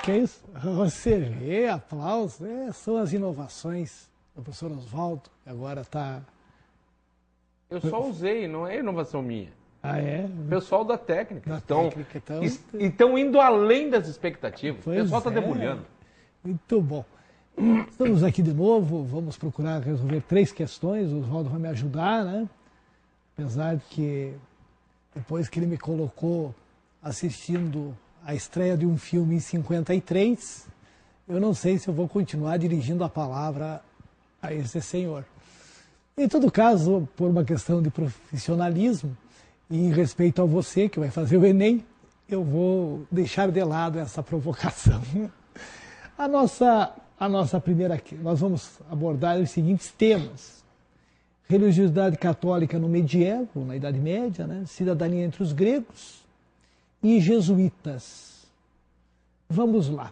que é isso? Você vê, aplausos, são as inovações do professor Oswaldo, que agora está... Eu só usei, não é inovação minha. Ah, é? O pessoal da técnica. Então, estão indo além das expectativas. O pessoal está debulhando. Muito bom. Estamos aqui de novo, vamos procurar resolver 3 questões, o Oswaldo vai me ajudar, né? Apesar de que depois que ele me colocou assistindo a estreia de um filme em 53, eu não sei se eu vou continuar dirigindo a palavra a esse senhor. Em todo caso, por uma questão de profissionalismo e em respeito a você que vai fazer o Enem, eu vou deixar de lado essa provocação. A nossa primeira, nós vamos abordar os seguintes temas: religiosidade católica no medievo, na Idade Média, né? Cidadania entre os gregos e jesuítas. Vamos lá.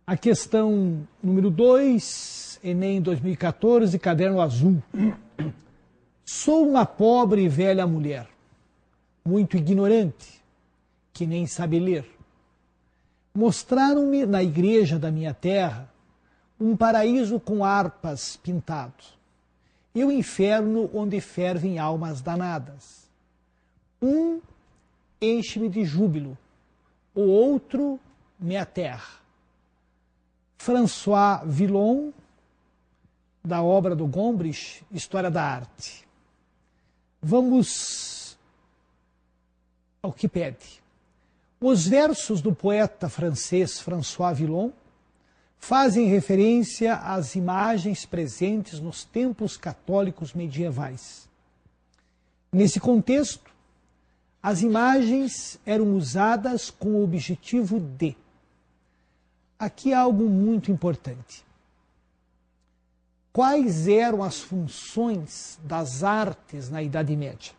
A questão número 2, Enem 2014, caderno azul. Sou uma pobre e velha mulher, muito ignorante, que nem sabe ler. Mostraram-me na igreja da minha terra um paraíso com harpas pintados e o inferno onde fervem almas danadas. Um enche-me de júbilo, o outro me aterra. François Villon, da obra do Gombrich, História da Arte. Vamos ao que pede. Os versos do poeta francês François Villon fazem referência às imagens presentes nos templos católicos medievais. Nesse contexto, as imagens eram usadas com o objetivo de... Aqui há algo muito importante. Quais eram as funções das artes na Idade Média?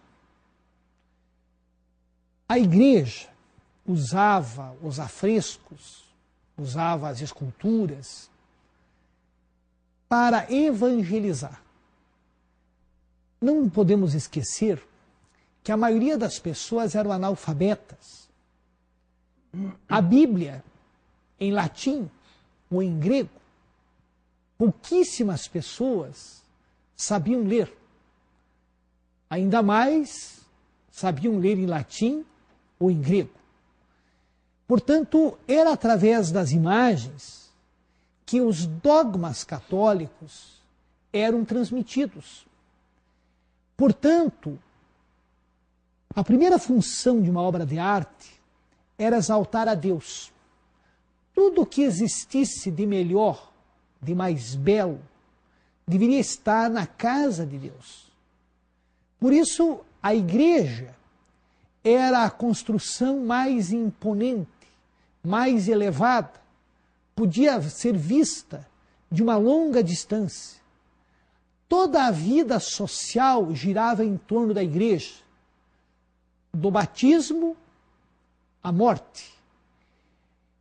A igreja usava os afrescos, usava as esculturas para evangelizar. Não podemos esquecer que a maioria das pessoas eram analfabetas. A Bíblia, em latim ou em grego, pouquíssimas pessoas sabiam ler. Ainda mais sabiam ler em latim ou em grego. Portanto, era através das imagens que os dogmas católicos eram transmitidos. Portanto, a primeira função de uma obra de arte era exaltar a Deus. Tudo o que existisse de melhor, de mais belo, deveria estar na casa de Deus. Por isso, a igreja era a construção mais imponente, mais elevada, podia ser vista de uma longa distância. Toda a vida social girava em torno da igreja, do batismo à morte.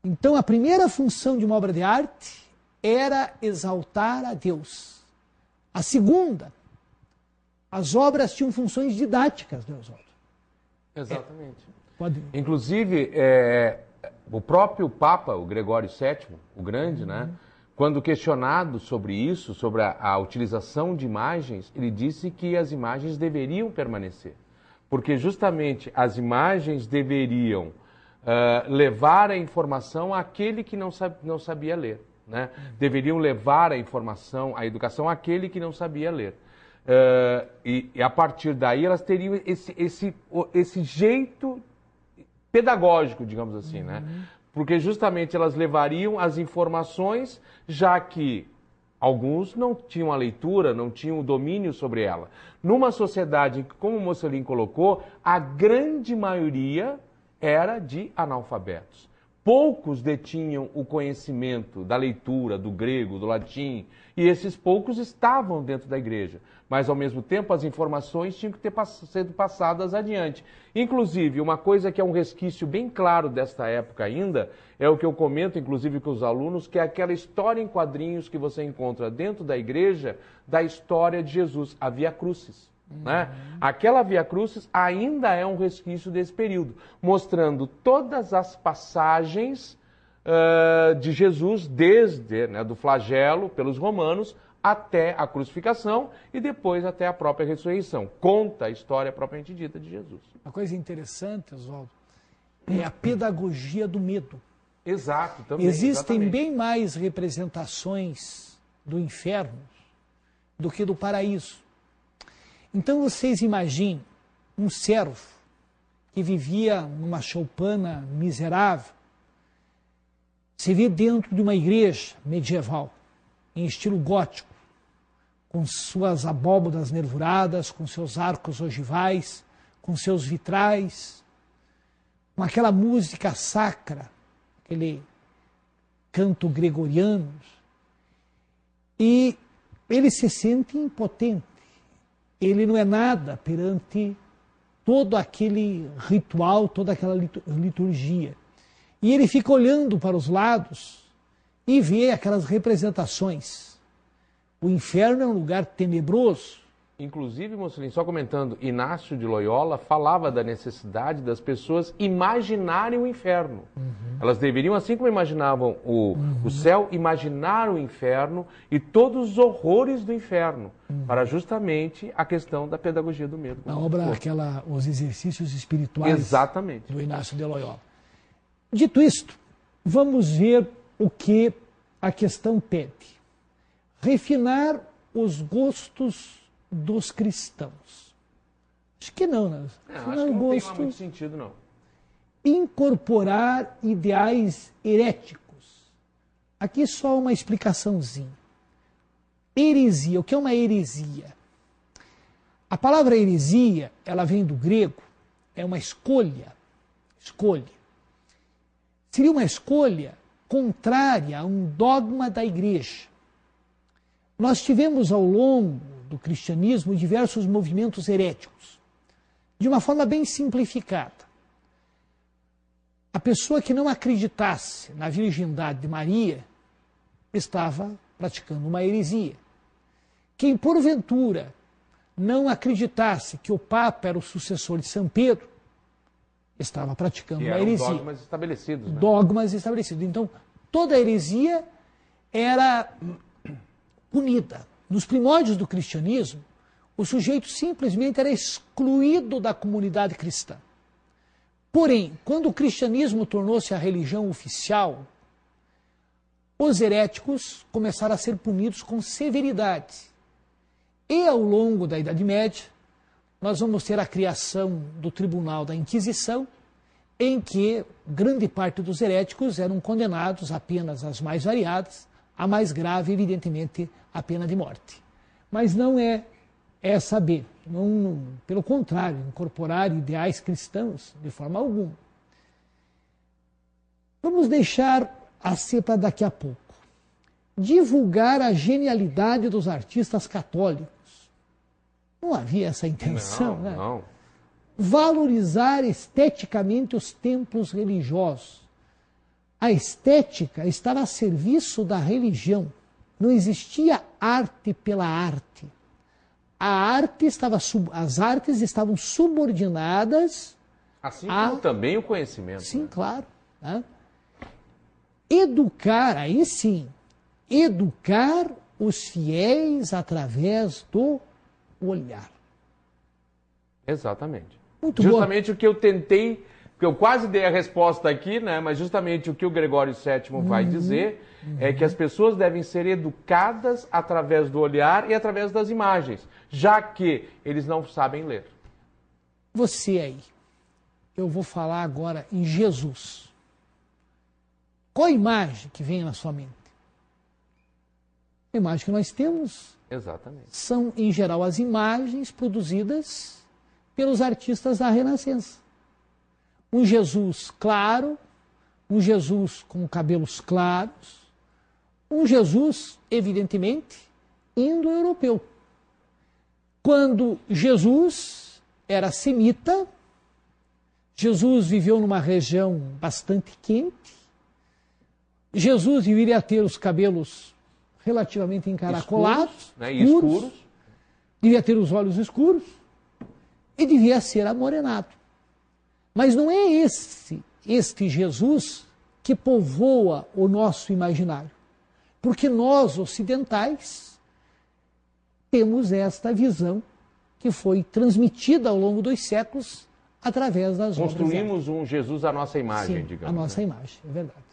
Então, a primeira função de uma obra de arte era exaltar a Deus. A segunda, as obras tinham funções didáticas, né, Oswaldo? Exatamente. Pode... Inclusive, o próprio Papa, o Gregório VII, o Grande, né, quando questionado sobre isso, sobre a utilização de imagens, ele disse que as imagens deveriam permanecer. Porque justamente as imagens deveriam levar a informação àquele que não sabia ler. Né? Deveriam levar a informação, a educação àquele que não sabia ler. E a partir daí elas teriam esse jeito pedagógico, digamos assim, né? Porque justamente elas levariam as informações, já que alguns não tinham a leitura, não tinham o domínio sobre ela. Numa sociedade em que, como o Mocelin colocou, a grande maioria era de analfabetos. Poucos detinham o conhecimento da leitura, do grego, do latim, e esses poucos estavam dentro da igreja. Mas, ao mesmo tempo, as informações tinham que ter sido passadas adiante. Inclusive, uma coisa que é um resquício bem claro desta época ainda, é o que eu comento, inclusive, com os alunos, que é aquela história em quadrinhos que você encontra dentro da igreja, da história de Jesus, a Via Crucis. Né? Aquela Via Crucis ainda é um resquício desse período, mostrando todas as passagens de Jesus, desde do flagelo pelos romanos até a crucificação e depois até a própria ressurreição. Conta a história propriamente dita de Jesus. Uma coisa interessante, Oswaldo, é a pedagogia do medo. Exato, também. Existem exatamente. bem mais representações do inferno do que do paraíso. Então vocês imaginem um servo que vivia numa choupana miserável, se vê dentro de uma igreja medieval, em estilo gótico, com suas abóbodas nervuradas, com seus arcos ogivais, com seus vitrais, com aquela música sacra, aquele canto gregoriano, e ele se sente impotente. Ele não é nada perante todo aquele ritual, toda aquela liturgia. E ele fica olhando para os lados e vê aquelas representações. O inferno é um lugar tenebroso. Inclusive, Mussolini, só comentando, Inácio de Loyola falava da necessidade das pessoas imaginarem o inferno. Elas deveriam, assim como imaginavam o céu, imaginar o inferno e todos os horrores do inferno, para justamente a questão da pedagogia do medo. Na obra, os exercícios espirituais. Exatamente. Do Inácio de Loyola. Dito isto, vamos ver o que a questão pede. Refinar os gostos dos cristãos. Acho que não, né? Acho que não tem muito sentido, não. Incorporar ideais heréticos. Aqui só uma explicaçãozinha. Heresia. O que é uma heresia? A palavra heresia, ela vem do grego, é uma escolha. Escolha. Seria uma escolha contrária a um dogma da igreja. Nós tivemos ao longo do cristianismo diversos movimentos heréticos. De uma forma bem simplificada. A pessoa que não acreditasse na virgindade de Maria estava praticando uma heresia. Quem porventura não acreditasse que o Papa era o sucessor de São Pedro estava praticando uma heresia. Dogmas estabelecidos. Né? Dogmas estabelecidos. Então, toda heresia era punida. Nos primórdios do cristianismo, o sujeito simplesmente era excluído da comunidade cristã. Porém, quando o cristianismo tornou-se a religião oficial, os heréticos começaram a ser punidos com severidade. E ao longo da Idade Média, nós vamos ter a criação do Tribunal da Inquisição, em que grande parte dos heréticos eram condenados a penas as mais variadas, a mais grave, evidentemente, a pena de morte. Mas não é saber, pelo contrário, incorporar ideais cristãos de forma alguma. Vamos deixar a ser para daqui a pouco. Divulgar a genialidade dos artistas católicos. Não havia essa intenção, não, né? Não. Valorizar esteticamente os templos religiosos. A estética estava a serviço da religião. Não existia arte pela arte. As artes estavam subordinadas assim como também o conhecimento. Sim, né? claro. Né? Educar, aí sim, educar os fiéis através do olhar. Exatamente. Muito justamente bom. O que eu tentei, que eu quase dei a resposta aqui, né? Mas justamente o que o Gregório VII vai dizer é que as pessoas devem ser educadas através do olhar e através das imagens, já que eles não sabem ler. Você aí, eu vou falar agora em Jesus. Qual a imagem que vem na sua mente? A imagem que nós temos Exatamente. são, em geral, as imagens produzidas pelos artistas da Renascença. Um Jesus claro, um Jesus com cabelos claros, um Jesus, evidentemente, indo-europeu. Quando Jesus era semita, Jesus viveu numa região bastante quente, Jesus deveria ter os cabelos relativamente encaracolados, escuros, devia ter os olhos escuros e devia ser amorenado. Mas não é este Jesus que povoa o nosso imaginário. Porque nós, ocidentais, temos esta visão que foi transmitida ao longo dos séculos através das obras. Construímos um Jesus à nossa imagem, Sim, digamos. a nossa imagem, é verdade.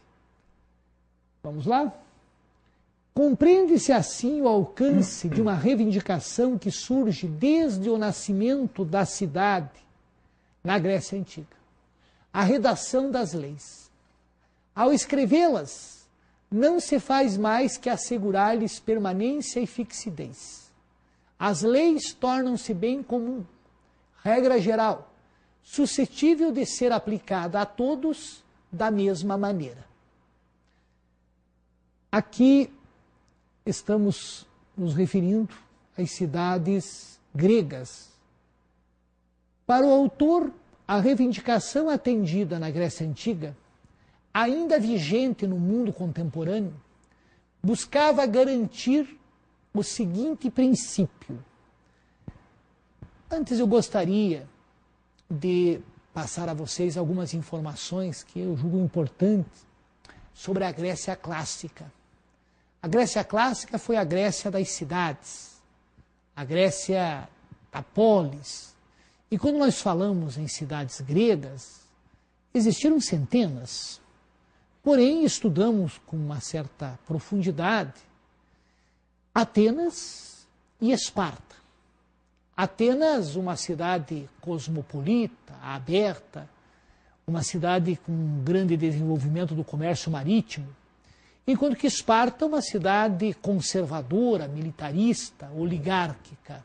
Vamos lá? Compreende-se assim o alcance de uma reivindicação que surge desde o nascimento da cidade na Grécia Antiga. A redação das leis. Ao escrevê-las, não se faz mais que assegurar-lhes permanência e fixidez. As leis tornam-se bem comum, regra geral, suscetível de ser aplicada a todos da mesma maneira. Aqui estamos nos referindo às cidades gregas. Para o autor, a reivindicação atendida na Grécia Antiga, ainda vigente no mundo contemporâneo, buscava garantir o seguinte princípio. Antes eu gostaria de passar a vocês algumas informações que eu julgo importantes sobre a Grécia clássica. A Grécia clássica foi a Grécia das cidades, a Grécia da polis. E quando nós falamos em cidades gregas, existiram centenas. Porém, estudamos com uma certa profundidade Atenas e Esparta. Atenas, uma cidade cosmopolita, aberta, uma cidade com um grande desenvolvimento do comércio marítimo, enquanto que Esparta, uma cidade conservadora, militarista, oligárquica.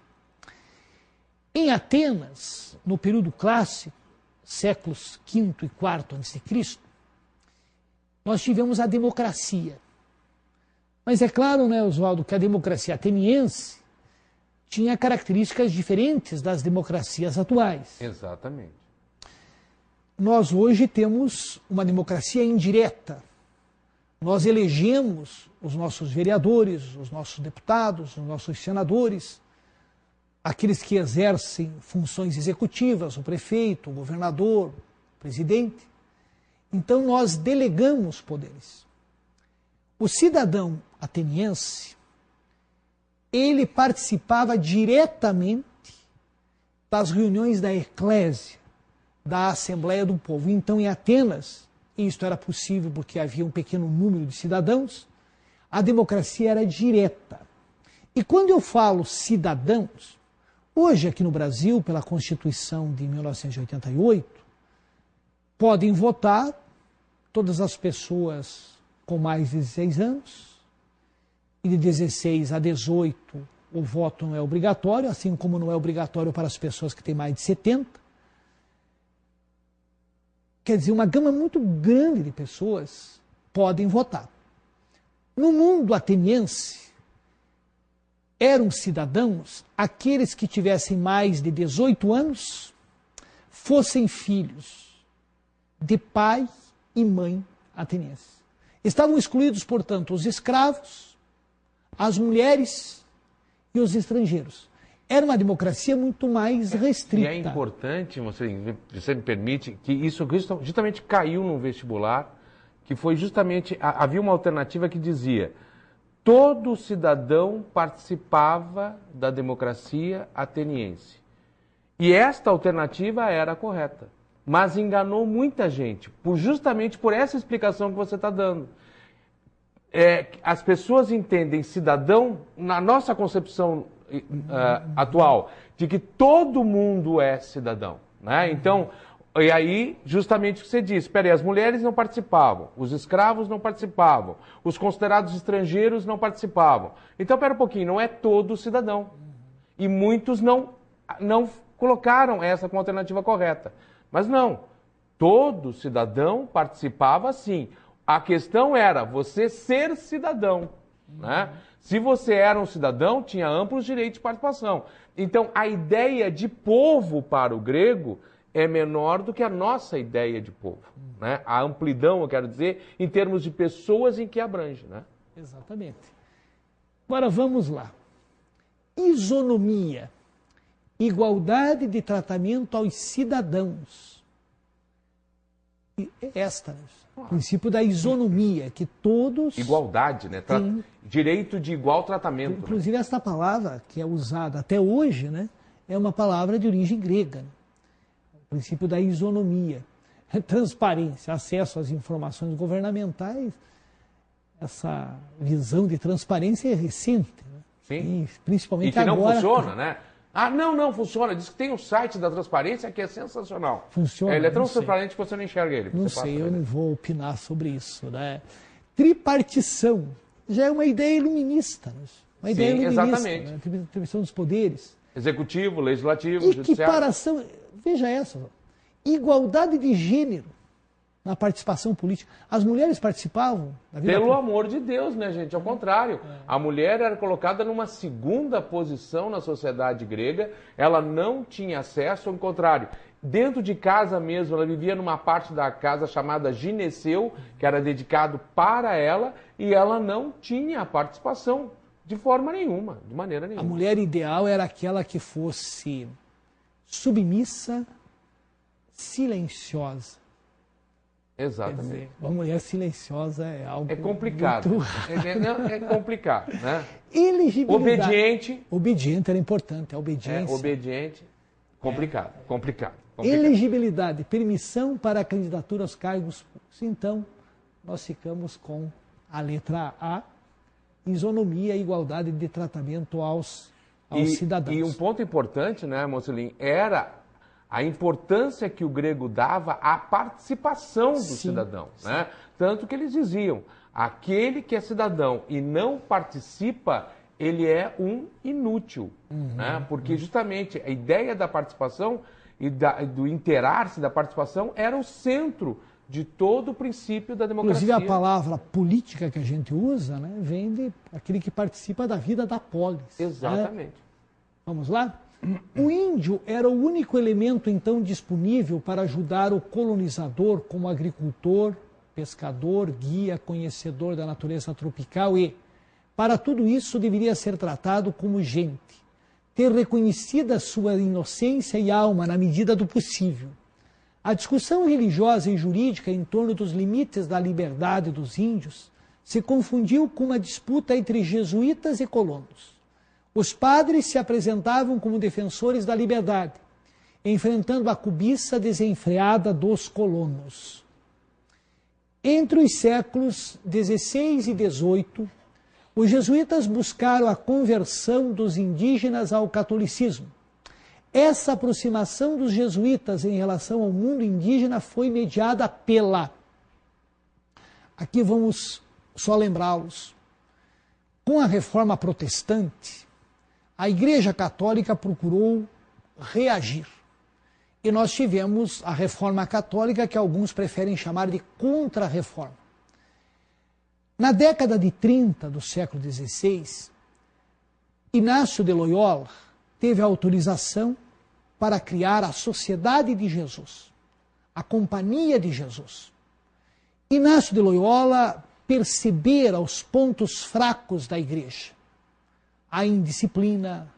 Em Atenas, no período clássico, séculos V e IV a.C., nós tivemos a democracia. Mas é claro, né, Oswaldo, que a democracia ateniense tinha características diferentes das democracias atuais. Exatamente. Nós hoje temos uma democracia indireta. Nós elegemos os nossos vereadores, os nossos deputados, os nossos senadores, aqueles que exercem funções executivas, o prefeito, o governador, o presidente. Então nós delegamos poderes. O cidadão ateniense, ele participava diretamente das reuniões da eclésia, da Assembleia do Povo. Então, em Atenas, e isto era possível porque havia um pequeno número de cidadãos, a democracia era direta. E quando eu falo cidadãos, hoje aqui no Brasil, pela Constituição de 1988, podem votar todas as pessoas com mais de 16 anos, e de 16 a 18 o voto não é obrigatório, assim como não é obrigatório para as pessoas que têm mais de 70. Quer dizer, uma gama muito grande de pessoas podem votar. No mundo ateniense, eram cidadãos aqueles que tivessem mais de 18 anos, fossem filhos de pai e mãe atenienses. Estavam excluídos, portanto, os escravos, as mulheres e os estrangeiros. Era uma democracia muito mais restrita. E é importante, você me permite, que isso justamente caiu no vestibular, que foi justamente, havia uma alternativa que dizia, todo cidadão participava da democracia ateniense. E esta alternativa era a correta. Mas enganou muita gente, justamente por essa explicação que você está dando. As pessoas entendem cidadão, na nossa concepção atual, de que todo mundo é cidadão. Né? Então, e aí, justamente o que você disse, espera aí, as mulheres não participavam, os escravos não participavam, os considerados estrangeiros não participavam. Então, espera um pouquinho, não é todo cidadão. E muitos não colocaram essa como alternativa correta. Mas não, todo cidadão participava sim. A questão era você ser cidadão. Né? Se você era um cidadão, tinha amplos direitos de participação. Então, a ideia de povo para o grego é menor do que a nossa ideia de povo. Né? A amplidão, eu quero dizer, em termos de pessoas em que abrange. Né? Exatamente. Agora vamos lá. Isonomia. Igualdade de tratamento aos cidadãos. esta, né? O princípio da isonomia, que todos... Igualdade, né? Direito de igual tratamento. Inclusive, esta palavra, que é usada até hoje, né, é uma palavra de origem grega. Né? O princípio da isonomia. Transparência, acesso às informações governamentais. Essa visão de transparência é recente. Né? Sim. E, principalmente agora... E que não agora, funciona, né? Ah, não funciona. Diz que tem um site da transparência que é sensacional. Funciona? Ele é tão transparente que você não enxerga ele. Não sei, eu não vou opinar sobre isso. Né? Tripartição já é uma ideia iluminista. Né? Uma ideia iluminista. Exatamente. Né? Tripartição dos poderes. Executivo, legislativo, judiciário. Equiparação, veja essa. Igualdade de gênero na participação política. As mulheres participavam da vida Pelo amor de Deus, né, gente? Ao contrário. A mulher era colocada numa segunda posição na sociedade grega. Ela não tinha acesso, ao contrário. Dentro de casa mesmo, ela vivia numa parte da casa chamada gineceu, que era dedicado para ela, e ela não tinha participação de forma nenhuma, de maneira nenhuma. A mulher ideal era aquela que fosse submissa, silenciosa. Exatamente. Quer dizer, uma mulher silenciosa é algo... É complicado. Muito... É complicado, né? Elegibilidade. Obediente. Obediente era importante, a obediência. Obediente. Complicado. Elegibilidade, permissão para a candidatura aos cargos públicos. Então, nós ficamos com a letra A, isonomia e igualdade de tratamento aos cidadãos. E um ponto importante, né, Mocelin, era a importância que o grego dava à participação do cidadão. Né? Tanto que eles diziam, aquele que é cidadão e não participa, ele é um inútil. Né? Porque justamente a ideia da participação e do interar-se da participação era o centro de todo o princípio da democracia. Inclusive a palavra política que a gente usa, né, vem de aquele que participa da vida da polis. Exatamente. Né? Vamos lá? O índio era o único elemento então disponível para ajudar o colonizador como agricultor, pescador, guia, conhecedor da natureza tropical e, para tudo isso, deveria ser tratado como gente, ter reconhecida sua inocência e alma na medida do possível. A discussão religiosa e jurídica em torno dos limites da liberdade dos índios se confundiu com uma disputa entre jesuítas e colonos. Os padres se apresentavam como defensores da liberdade, enfrentando a cobiça desenfreada dos colonos. Entre os séculos XVI e XVIII, os jesuítas buscaram a conversão dos indígenas ao catolicismo. Essa aproximação dos jesuítas em relação ao mundo indígena foi mediada pela... Aqui vamos só lembrá-los. Com a reforma protestante, a Igreja Católica procurou reagir. E nós tivemos a Reforma Católica, que alguns preferem chamar de Contra-Reforma. Na década de 30 do século XVI, Inácio de Loyola teve autorização para criar a Sociedade de Jesus, a Companhia de Jesus. Inácio de Loyola percebera os pontos fracos da Igreja. A indisciplina,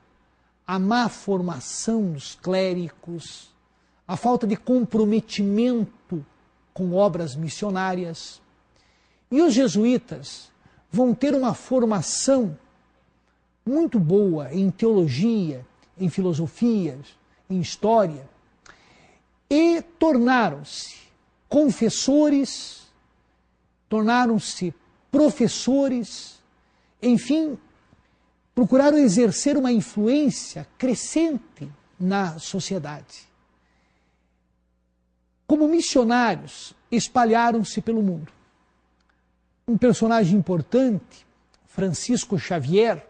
a má formação dos clérigos, a falta de comprometimento com obras missionárias. E os jesuítas vão ter uma formação muito boa em teologia, em filosofia, em história, e tornaram-se confessores, tornaram-se professores, enfim, procuraram exercer uma influência crescente na sociedade. Como missionários, espalharam-se pelo mundo. Um personagem importante, Francisco Xavier,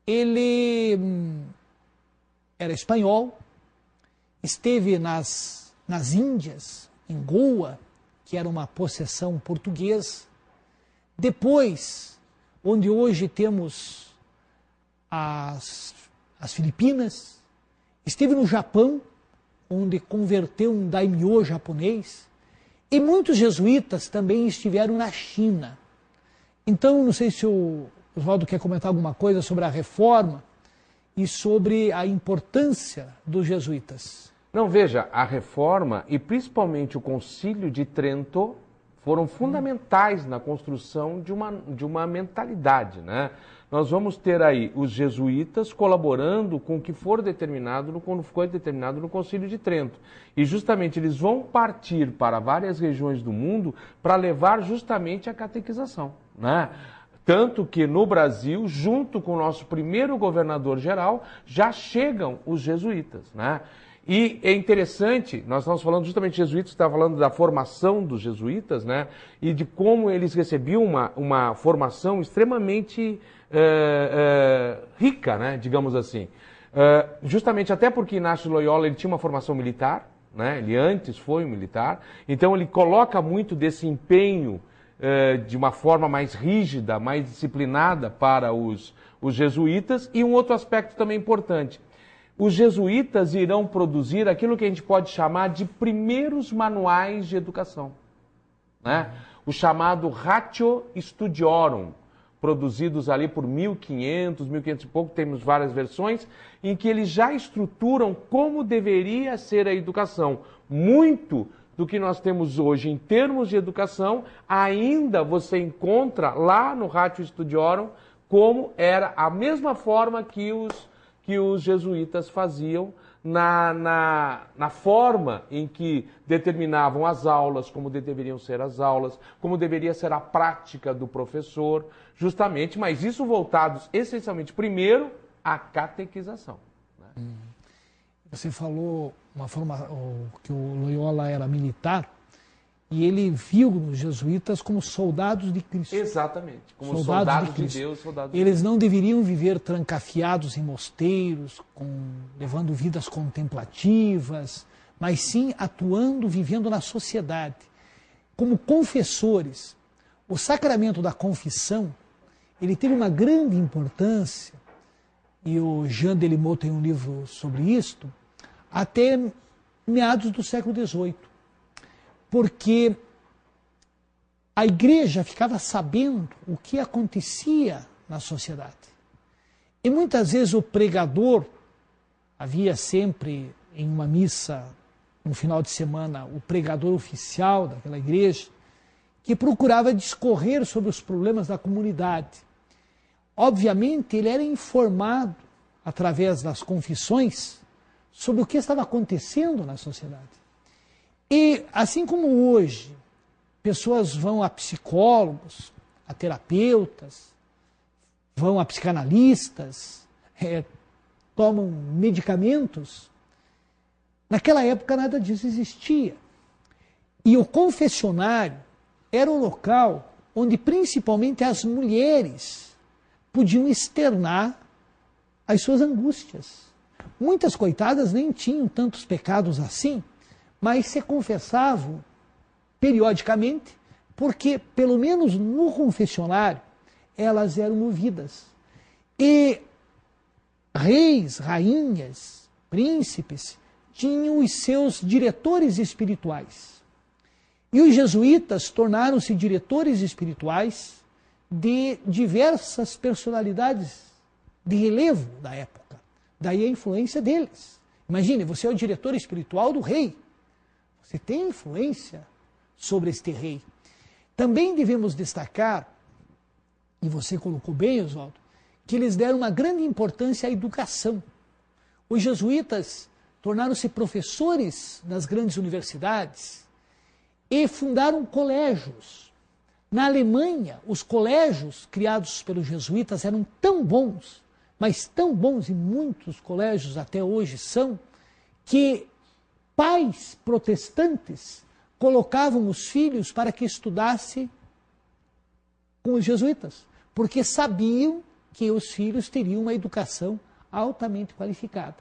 ele era espanhol, esteve nas Índias, em Goa, que era uma possessão portuguesa. Depois, onde hoje temos as Filipinas, esteve no Japão, onde converteu um daimyo japonês, e muitos jesuítas também estiveram na China. Então, não sei se o Oswaldo quer comentar alguma coisa sobre a reforma e sobre a importância dos jesuítas. Não, veja, a reforma e principalmente o Concílio de Trento foram fundamentais na construção de uma mentalidade, né? Nós vamos ter aí os jesuítas colaborando com o que for determinado no Concílio de Trento. E justamente eles vão partir para várias regiões do mundo para levar justamente a catequização, né? Tanto que no Brasil, junto com o nosso primeiro governador-geral, já chegam os jesuítas, né? E é interessante, nós estamos falando justamente de jesuítas, estava falando da formação dos jesuítas, né? E de como eles recebiam uma formação extremamente rica, né? Digamos assim. Justamente até porque Inácio de Loyola ele tinha uma formação militar, né? Ele antes foi um militar, então ele coloca muito desse empenho de uma forma mais rígida, mais disciplinada para os jesuítas. E um outro aspecto também importante. Os jesuítas irão produzir aquilo que a gente pode chamar de primeiros manuais de educação, né? O chamado Ratio Studiorum, produzidos ali por 1500 e pouco, temos várias versões, em que eles já estruturam como deveria ser a educação. Muito do que nós temos hoje em termos de educação, ainda você encontra lá no Ratio Studiorum, como era a mesma forma que os jesuítas faziam na forma em que determinavam as aulas, como deveriam ser as aulas, como deveria ser a prática do professor, justamente, mas isso voltados essencialmente, primeiro, à catequização, né? Você falou que o Loyola era militar, e ele viu os jesuítas como soldados de Cristo. Exatamente, como soldados de Deus, soldados de Deus. Eles não deveriam viver trancafiados em mosteiros, levando vidas contemplativas, mas sim atuando, vivendo na sociedade. Como confessores, o sacramento da confissão, ele teve uma grande importância, e o Jean Delimot tem um livro sobre isto, até meados do século XVIII. Porque a igreja ficava sabendo o que acontecia na sociedade. E muitas vezes o pregador, havia sempre em uma missa, no final de semana, o pregador oficial daquela igreja, que procurava discorrer sobre os problemas da comunidade. Obviamente, ele era informado, através das confissões, sobre o que estava acontecendo na sociedade. E, assim como hoje, pessoas vão a psicólogos, a terapeutas, vão a psicanalistas, tomam medicamentos, naquela época nada disso existia. E o confessionário era o local onde principalmente as mulheres podiam externar as suas angústias. Muitas coitadas nem tinham tantos pecados assim, mas se confessavam periodicamente, porque, pelo menos no confessionário, elas eram ouvidas. E reis, rainhas, príncipes, tinham os seus diretores espirituais. E os jesuítas tornaram-se diretores espirituais de diversas personalidades de relevo da época. Daí a influência deles. Imagine, você é o diretor espiritual do rei. Você tem influência sobre este rei. Também devemos destacar, e você colocou bem, Oswaldo, que eles deram uma grande importância à educação. Os jesuítas tornaram-se professores nas grandes universidades e fundaram colégios. Na Alemanha, os colégios criados pelos jesuítas eram tão bons, mas tão bons, e muitos colégios até hoje são, que pais protestantes colocavam os filhos para que estudasse com os jesuítas, porque sabiam que os filhos teriam uma educação altamente qualificada.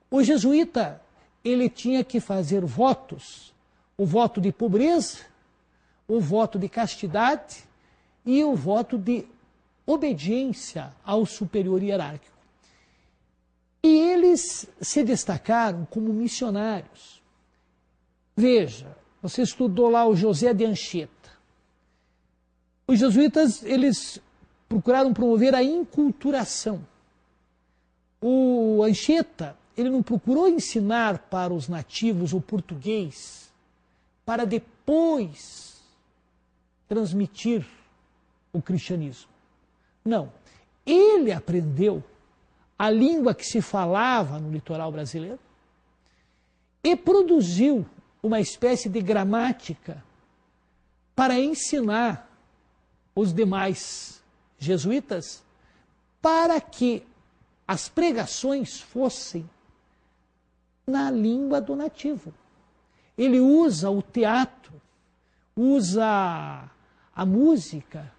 O jesuíta, ele tinha que fazer votos, o voto de pobreza, o voto de castidade e o voto de obediência ao superior hierárquico. E eles se destacaram como missionários. Veja, você estudou lá o José de Anchieta. Os jesuítas, eles procuraram promover a inculturação. O Anchieta, ele não procurou ensinar para os nativos o português para depois transmitir o cristianismo. Não. Ele aprendeu a língua que se falava no litoral brasileiro e produziu uma espécie de gramática para ensinar os demais jesuítas para que as pregações fossem na língua do nativo. Ele usa o teatro, usa a música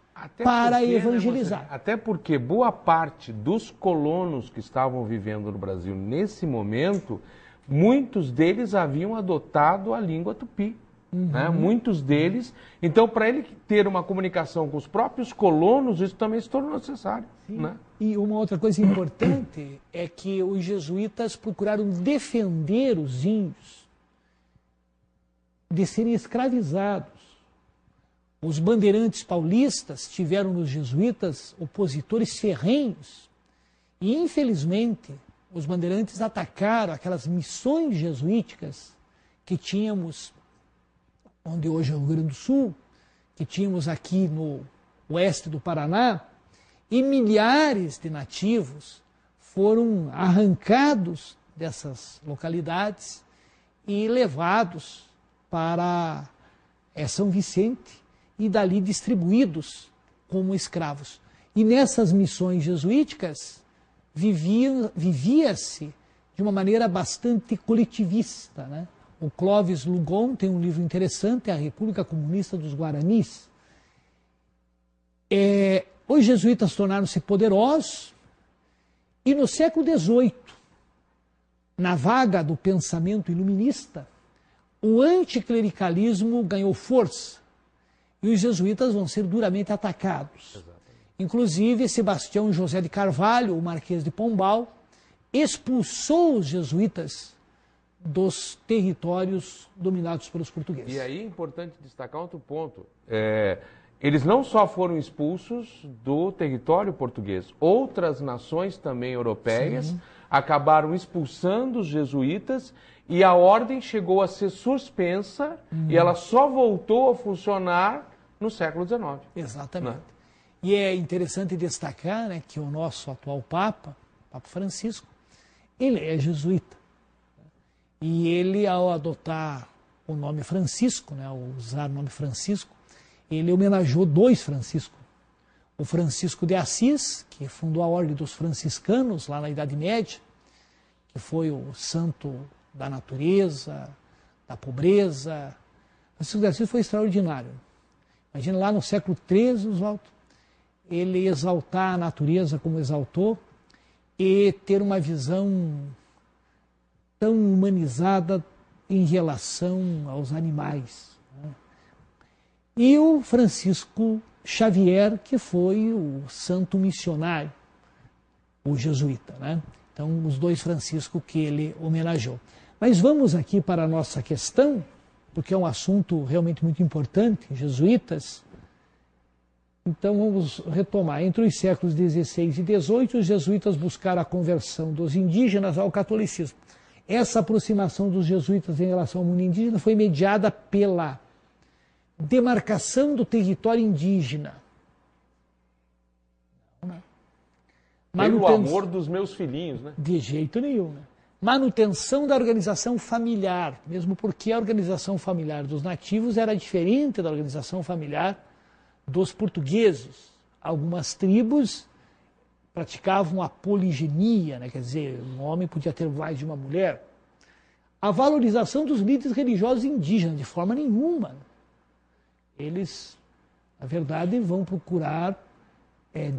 para evangelizar. Né, até porque boa parte dos colonos que estavam vivendo no Brasil nesse momento, muitos deles haviam adotado a língua tupi. Né? Muitos deles. Então, para ele ter uma comunicação com os próprios colonos, isso também se tornou necessário. Né? E uma outra coisa importante é que os jesuítas procuraram defender os índios de serem escravizados. Os bandeirantes paulistas tiveram nos jesuítas opositores ferrenhos. E, infelizmente, os bandeirantes atacaram aquelas missões jesuíticas que tínhamos, onde hoje é o Rio Grande do Sul, que tínhamos aqui no oeste do Paraná, e milhares de nativos foram arrancados dessas localidades e levados para São Vicente e dali distribuídos como escravos. E nessas missões jesuíticas vivia-se de uma maneira bastante coletivista, né? O Clóvis Lugon tem um livro interessante, A República Comunista dos Guaranis. Os jesuítas tornaram-se poderosos e no século XVIII, na vaga do pensamento iluminista, o anticlericalismo ganhou força e os jesuítas vão ser duramente atacados. Exatamente. Inclusive, Sebastião José de Carvalho, o Marquês de Pombal, expulsou os jesuítas dos territórios dominados pelos portugueses. E aí é importante destacar outro ponto. Eles não só foram expulsos do território português, outras nações também europeias acabaram expulsando os jesuítas e a ordem chegou a ser suspensa e ela só voltou a funcionar no século XIX. Exatamente. Né? E é interessante destacar, né, que o nosso atual Papa, Papa Francisco, ele é jesuíta. E ele, ao adotar o nome Francisco, né, ao usar o nome Francisco, ele homenageou dois Francisco. O Francisco de Assis, que fundou a Ordem dos Franciscanos, lá na Idade Média, que foi o santo da natureza, da pobreza. Francisco de Assis foi extraordinário. Imagina lá no século XIII, Oswaldo, ele exaltar a natureza como exaltou e ter uma visão tão humanizada em relação aos animais. Né? E o Francisco Xavier, que foi o santo missionário, o jesuíta. Né? Então, os dois Francisco que ele homenageou. Mas vamos aqui para a nossa questão, porque é um assunto realmente muito importante, jesuítas. Então, vamos retomar. Entre os séculos XVI e XVIII, os jesuítas buscaram a conversão dos indígenas ao catolicismo. Essa aproximação dos jesuítas em relação ao mundo indígena foi mediada pela demarcação do território indígena. Pelo amor dos meus filhinhos, né? De jeito nenhum, né? Manutenção da organização familiar, mesmo porque a organização familiar dos nativos era diferente da organização familiar dos portugueses. Algumas tribos praticavam a poligenia, né? Quer dizer, um homem podia ter mais de uma mulher. A valorização dos líderes religiosos indígenas, de forma nenhuma. Eles, na verdade, vão procurar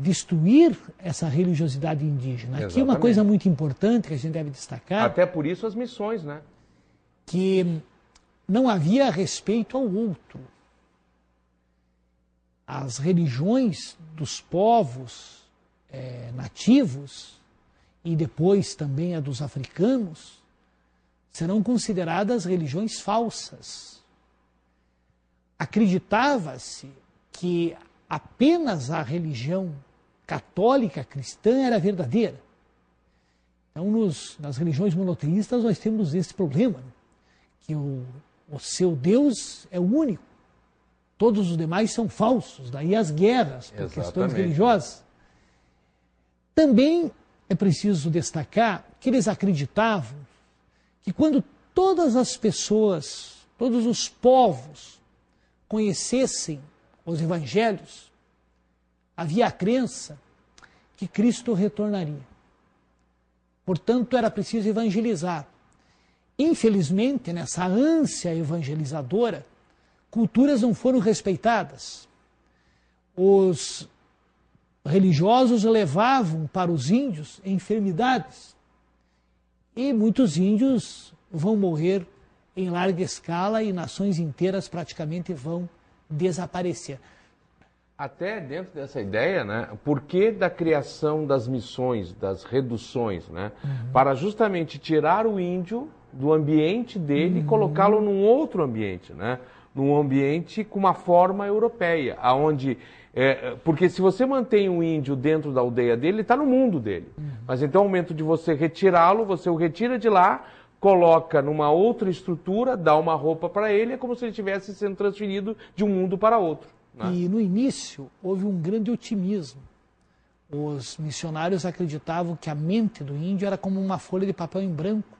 destruir essa religiosidade indígena. Exatamente. Aqui uma coisa muito importante que a gente deve destacar... Até por isso as missões, né? Que não havia respeito ao outro. As religiões dos povos nativos e depois também a dos africanos serão consideradas religiões falsas. Acreditava-se que apenas a religião católica cristã era verdadeira. Então, nas religiões monoteístas, nós temos esse problema, né? Que o seu Deus é o único. Todos os demais são falsos. Daí as guerras por questões religiosas. Também é preciso destacar que eles acreditavam que quando todas as pessoas, todos os povos conhecessem os evangelhos, havia a crença que Cristo retornaria. Portanto, era preciso evangelizar. Infelizmente, nessa ânsia evangelizadora, culturas não foram respeitadas. Os religiosos levavam para os índios enfermidades. E muitos índios vão morrer em larga escala e nações inteiras praticamente vão desaparecer. Até dentro dessa ideia, né, por que da criação das missões, das reduções, né, para justamente tirar o índio do ambiente dele e colocá-lo num outro ambiente, né, num ambiente com uma forma europeia, aonde porque se você mantém o índio dentro da aldeia dele, ele está no mundo dele. Mas então, ao momento de você retirá-lo, você o retira de lá, coloca numa outra estrutura, dá uma roupa para ele, é como se ele estivesse sendo transferido de um mundo para outro. Né? E no início houve um grande otimismo. Os missionários acreditavam que a mente do índio era como uma folha de papel em branco,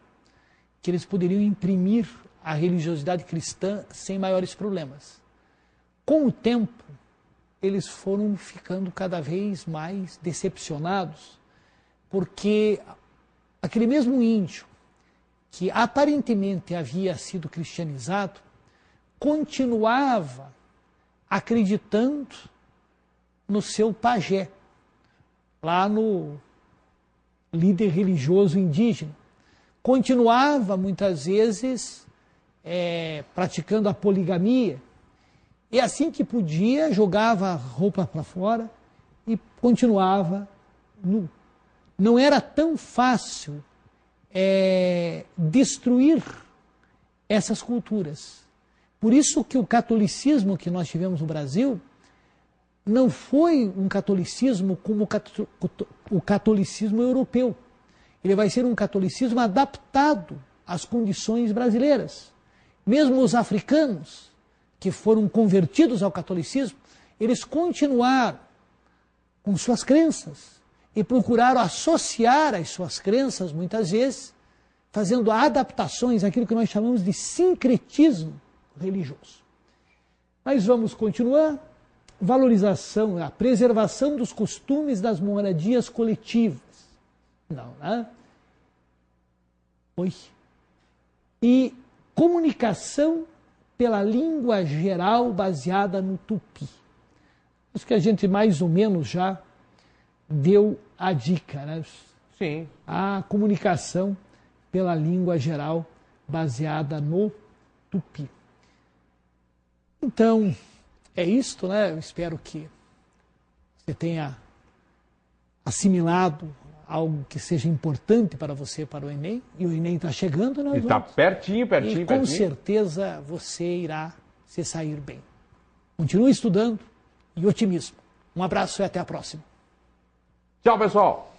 que eles poderiam imprimir a religiosidade cristã sem maiores problemas. Com o tempo, eles foram ficando cada vez mais decepcionados, porque aquele mesmo índio que aparentemente havia sido cristianizado, continuava acreditando no seu pajé, lá no líder religioso indígena. Continuava, muitas vezes, praticando a poligamia, e assim que podia, jogava a roupa para fora e continuava nu. Não era tão fácil destruir essas culturas. Por isso que o catolicismo que nós tivemos no Brasil não foi um catolicismo como o catolicismo europeu. Ele vai ser um catolicismo adaptado às condições brasileiras. Mesmo os africanos que foram convertidos ao catolicismo, eles continuaram com suas crenças e procuraram associar as suas crenças, muitas vezes, fazendo adaptações, aquilo que nós chamamos de sincretismo religioso. Mas vamos continuar. Valorização, a preservação dos costumes das moradias coletivas. Não, né? Oi. E comunicação pela língua geral baseada no tupi. Isso que a gente mais ou menos já deu a dica, né? Sim. A comunicação pela língua geral baseada no tupi. Então, é isto, né? Eu espero que você tenha assimilado algo que seja importante para você, para o Enem. E o Enem está chegando, né? Está pertinho. E com certeza você irá se sair bem. Continue estudando e otimismo. Um abraço e até a próxima. Tchau, pessoal!